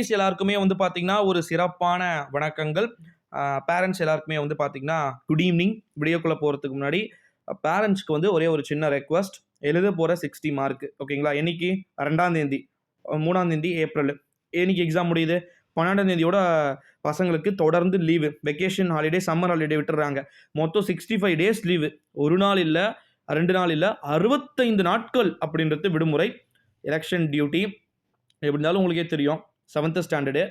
எல்லாருக்குமே வந்து பார்த்தீங்கன்னா, ஒரு சிறப்பான வணக்கங்கள். பேரண்ட்ஸ் எல்லாருக்குமே வந்து பார்த்தீங்கன்னா, குட் ஈவ்னிங். வீடியோக்குள்ள போறதுக்கு முன்னாடி, பேரண்ட்ஸ்க்கு வந்து ஒரே ஒரு சின்ன ரெக்வெஸ்ட். எழுத போற 60 மார்க் ஓகேங்களா? என்னைக்கு? 2ஆம் தேதி 3ஆம் தேதி ஏப்ரல். என்னைக்கு எக்ஸாம் முடியுது? 12ஆம் தேதியோட பசங்களுக்கு தொடர்ந்து leave. Vacation holiday, summer holiday விட்டுர்றாங்க. மொத்தம் 65 டேஸ் லீவு. 1 நாள் இல்ல, 2 நாள் இல்ல, 65 நாட்கள் அப்படின்றது விடுமுறை. Election duty. எப்படி இருந்தாலும் உங்களுக்கே தெரியும். 7th ஸ்டாண்டர்டு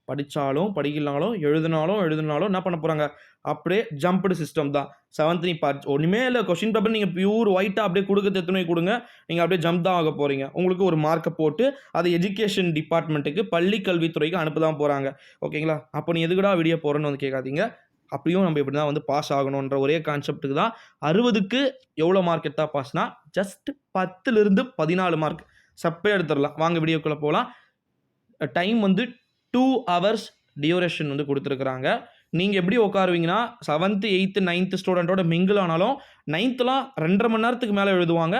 படிச்சாலும், படிக்கலனாலும், எழுதுனாலும் என்ன பண்ண போறாங்க? அப்படியே ஜம்ப்டு சிஸ்டம் தான். 7th நீ ஒண்ணுமே இல்ல. கொஸ்டின் பேப்பர் நீங்க பியூர் ஒயிட்டா அப்படியே குடுக்கறது எத்தனை குடுங்க. நீங்க அப்படியே ஜம்ப் தான் ஆக போறீங்க. உங்களுக்கு ஒரு மார்க்க போட்டு, அது எஜுகேஷன் டிபார்ட்மென்ட்க்கு பள்ளி கல்வித்துறைக்கு அனுப்ப தான் போறாங்க. ஓகேங்களா? அப்ப நீ எதுக்குடா வெளிய போறன்னு வந்து கேட்காதீங்க. அப்படியும் நம்ம இப்படி தான் வந்து பாஸ் ஆகணுன்ற ஒரே கான்செப்ட்க்கு தான் 60க்கு எவ்வளோ மார்க் எடுத்தா பாஸ்னா, ஜஸ்ட் 10லிருந்து 14 மார்க். சப்பையா எடுத்துறலாம். வாங்க வீடியோக்குள்ள போலாம். டைம் வந்து 2 ஹவர்ஸ் டியூரேஷன் வந்து குடுத்துருக்காங்க. நீங்க எப்படி உட்காருவீங்கன்னா, 7th, 8th, 9th ஸ்டூடெண்ட்டோட மிங்கிள் ஆனாலும் 9த்லாம் 2 1/2 மணி நேரத்துக்கு மேல எழுதுவாங்க.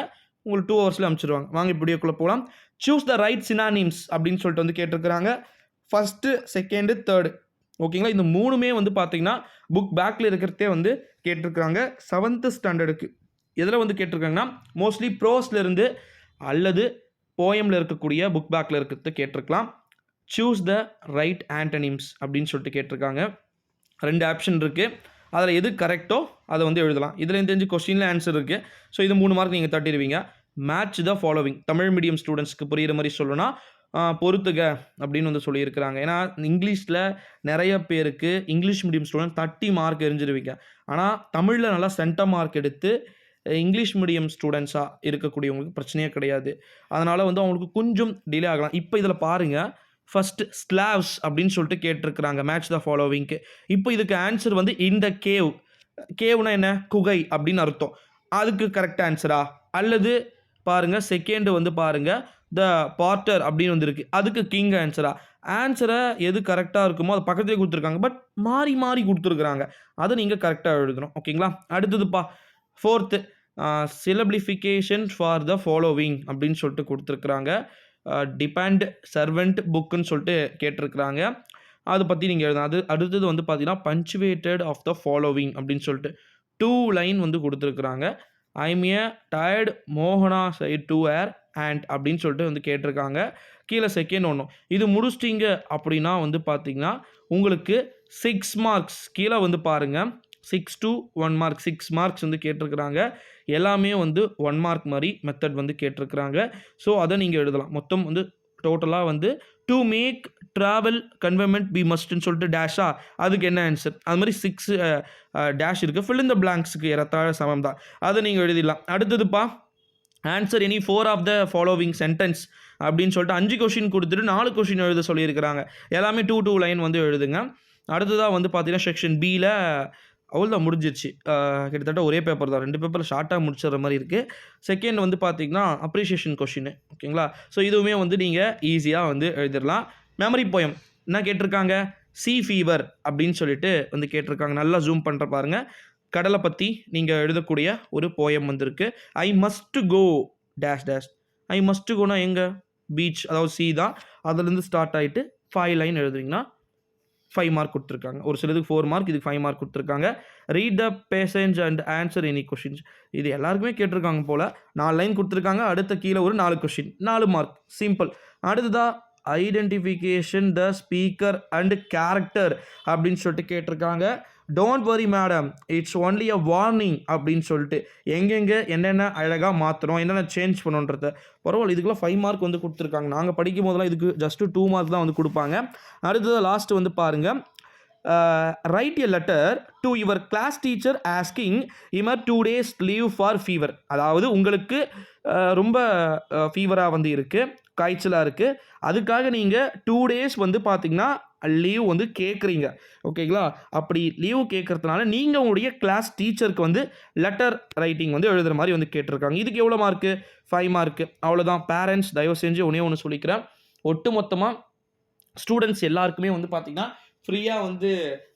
உங்களுக்கு 2 ஹவர்ஸ்ல அனுப்பிச்சுருவாங்க. வாங்க வீடியோக்குள்ள போலாம். சூஸ் த ரைட் சினானிம்ஸ் அப்படின்னு சொல்லிட்டு வந்து கேட்டிருக்காங்க. 1st, 2nd, 3rd ஓகேங்களா? இந்த 3மே வந்து பார்த்தீங்கன்னா, புக் பேக்ல இருக்கிறதே வந்து கேட்டிருக்காங்க. 7th ஸ்டாண்டர்டுக்கு. எதுல வந்து கேட்டிருக்காங்கன்னா, மோஸ்ட்லி ப்ரோஸ்ல இருந்து அல்லது போயம்ல இருக்கக்கூடிய புக் பேக்ல இருக்கிறத கேட்டிருக்கலாம். சூஸ் த ரைட் ஆண்டனிம்ஸ் அப்படின்னு சொல்லிட்டு கேட்டிருக்காங்க. 2 ஆப்ஷன் இருக்கு. அதில் எது கரெக்டோ அதை வந்து எழுதலாம். இதில் எனக்கு தெரிஞ்சு கொஸ்டினில் ஆன்சர் இருக்கு. ஸோ இது 3 மார்க் நீங்கள் தட்டிடுவீங்க. Match the following. Tamil medium ஸ்டூடெண்ட்ஸ்க்கு புரியுற மாதிரி சொல்லணும்னா பொறுத்துக அப்படின்னு வந்து சொல்லியிருக்கிறாங்க. ஏன்னா இங்கிலீஷில் நிறைய பேருக்கு இங்கிலீஷ் மீடியம் ஸ்டூடெண்ட் 30 மார்க் எரிஞ்சிருவீங்க. ஆனால் தமிழில் நல்லா சென்டம் மார்க் எடுத்து இங்கிலீஷ் மீடியம் ஸ்டூடெண்ட்ஸாக இருக்கக்கூடியவங்களுக்கு பிரச்சனையே கிடையாது. அதனால் வந்து அவங்களுக்கு கொஞ்சம் டிலே ஆகலாம். இப்போ இதில் பாருங்கள். ஃபர்ஸ்ட் ஸ்லாவ்ஸ் அப்படின்னு சொல்லிட்டு கேட்டிருக்கிறாங்க மேட்ச் த ஃபாலோவிங்க்கு. இப்போ இதுக்கு ஆன்சர் வந்து இன் த கேவ். கேவ்னா என்ன? குகை அப்படின்னு அர்த்தம். அதுக்கு கரெக்ட் ஆன்சரா? அல்லது பாருங்க செகண்ட் வந்து பாருங்க த பாட்டர் அப்படின்னு வந்துருக்கு. அதுக்கு கிங் ஆன்சரா? ஆன்சரை எது கரெக்டாக இருக்குமோ அது பக்கத்துலேயே கொடுத்துருக்காங்க. பட் மாறி மாறி கொடுத்துருக்குறாங்க. அதை நீங்கள் கரெக்டாக எழுதணும். ஓகேங்களா? அடுத்ததுப்பா 4th சிலபிளிஃபிகேஷன் ஃபார் த ஃபாலோவிங் அப்படின்னு சொல்லிட்டு கொடுத்துருக்குறாங்க. டிபெண்ட் சர்வெண்ட் புக்குன்னு சொல்லிட்டு கேட்டிருக்கிறாங்க. அதை பற்றி நீங்கள் எழுதணும். அது அடுத்தது வந்து பார்த்தீங்கன்னா பஞ்சுவேட்டட் ஆஃப் த ஃபாலோவிங் அப்படின்னு சொல்லிட்டு 2 லைன் வந்து கொடுத்துருக்குறாங்க. ஐம் ஏ டயர்ட் மோகனா சைட் டு ஏர் அண்ட் அப்படின்னு சொல்லிட்டு வந்து கேட்டிருக்காங்க. கீழே செகண்ட் ஒன்றும் இது முடிச்சிட்டிங்க அப்படின்னா வந்து பார்த்தீங்கன்னா உங்களுக்கு 6 மார்க்ஸ் கீழே வந்து பாருங்கள். 6 to 1 மார்க் 6 மார்க்ஸ் வந்து கேட்டிருக்கிறாங்க. எல்லாமே வந்து 1 மார்க் மாதிரி மெத்தட் வந்து கேட்டிருக்கிறாங்க. ஸோ அதை நீங்கள் எழுதலாம். மொத்தம் வந்து டோட்டலாக வந்து டு மேக் ட்ராவல் கன்வென்மெண்ட் பி மஸ்ட்னு சொல்லிட்டு டேஷா அதுக்கு என்ன ஆன்சர்? அது மாதிரி 6 டேஷ் இருக்குது. ஃபில் இன் த பிளாங்க்ஸுக்கு ஏறத்தாழ சமம் தான். அதை நீங்கள் எழுதிடலாம். அடுத்ததுப்பா answer any 4 of the following sentence அப்படின்னு சொல்லிட்டு 5 கொஷின் கொடுத்துட்டு 4 கொஷின் எழுத சொல்லியிருக்கிறாங்க. எல்லாமே 2 லைன் வந்து எழுதுங்க. அடுத்ததாக வந்து பார்த்தீங்கன்னா செக்ஷன் பியில் அவ்வளோதான் முடிஞ்சிருச்சு. கிட்டத்தட்ட ஒரே பேப்பர் தான். 2 பேப்பரில் ஷார்ட்டாக முடிச்சிடுற மாதிரி இருக்குது. செகண்ட் வந்து பார்த்தீங்கன்னா அப்ரிஷியேஷன் கொஷின் ஓகேங்களா? ஸோ இதுவுமே வந்து நீங்கள் ஈஸியாக வந்து எழுதிடலாம். மெமரி போயம் என்ன கேட்டிருக்காங்க? சி ஃபீவர் அப்படின்னு சொல்லிட்டு வந்து கேட்டிருக்காங்க. நல்லா ஜூம் பண்ணுற பாருங்கள். கடலை பற்றி நீங்கள் எழுதக்கூடிய ஒரு போயம் வந்திருக்கு. I must go dash dash. I must கோனா எங்கே? பீச், அதாவது சி தான். அதுலேருந்து ஸ்டார்ட் ஆகிட்டு 5 லைன் எழுதுறீங்கன்னா 5 மார்க் கொடுத்துருக்காங்க. ஒரு சிலதுக்கு 4 மார்க், இதுக்கு 5 மார்க் கொடுத்துருக்காங்க. Read the passage and answer any questions. இது எல்லாருக்குமே கேட்டிருக்காங்க போல். 4 லைன் கொடுத்துருக்காங்க. அடுத்த கீழே ஒரு 4 கொஷின், 4 மார்க். சிம்பிள். அடுத்ததாக identification the speaker and character அப்படின்னு சொல்லிட்டு கேட்டிருக்காங்க. Don't worry madam, it's only a warning அப்படின்னு சொல்லிட்டு எங்கெங்கே என்னென்ன அழகாக மாற்றணும், என்னென்ன சேஞ்ச் பண்ணணுன்றத. பரவாயில்ல, இதுக்குலாம் 5 மார்க் வந்து கொடுத்துருக்காங்க. நாங்கள் படிக்கும் போதெல்லாம் இதுக்கு ஜஸ்ட்டு 2 மார்க் தான் வந்து கொடுப்பாங்க. அடுத்தது லாஸ்ட்டு வந்து பாருங்கள். Write a letter to your class teacher asking இமர் 2 days லீவ் ஃபார் ஃபீவர். அதாவது உங்களுக்கு ரொம்ப ஃபீவராக வந்து இருக்குது, காய்ச்சலாக இருக்குது. அதுக்காக நீங்கள் 2 days வந்து பார்த்தீங்கன்னா லீவ் வந்து கேட்குறீங்க. ஓகேங்களா? அப்படி லீவ் கேட்குறதுனால நீங்கள் உங்களுடைய கிளாஸ் டீச்சருக்கு வந்து லெட்டர் ரைட்டிங் வந்து எழுதுகிற மாதிரி வந்து கேட்டிருக்காங்க. இதுக்கு எவ்வளோ மார்க்கு? 5 மார்க்கு. அவ்வளோதான். பேரண்ட்ஸ் தயவு செஞ்சு ஒன்று சொல்லிக்கிறேன். ஒட்டு மொத்தமாக ஸ்டூடெண்ட்ஸ் எல்லாருக்குமே வந்து பார்த்தீங்கன்னா ஃப்ரீயாக வந்து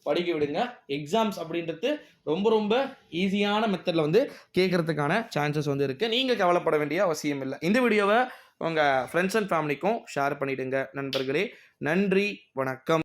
படிக்க விடுங்க. எக்ஸாம்ஸ் அப்படின்றது ரொம்ப ரொம்ப ஈஸியான மெத்தடில் வந்து கேட்குறதுக்கான சான்சஸ் வந்து இருக்குது. நீங்கள் கவலைப்பட வேண்டிய அவசியம் இல்லை. இந்த வீடியோவை உங்கள் ஃப்ரெண்ட்ஸ் அண்ட் ஃபேமிலிக்கும் ஷேர் பண்ணிவிடுங்க நண்பர்களே. நன்றி, வணக்கம்.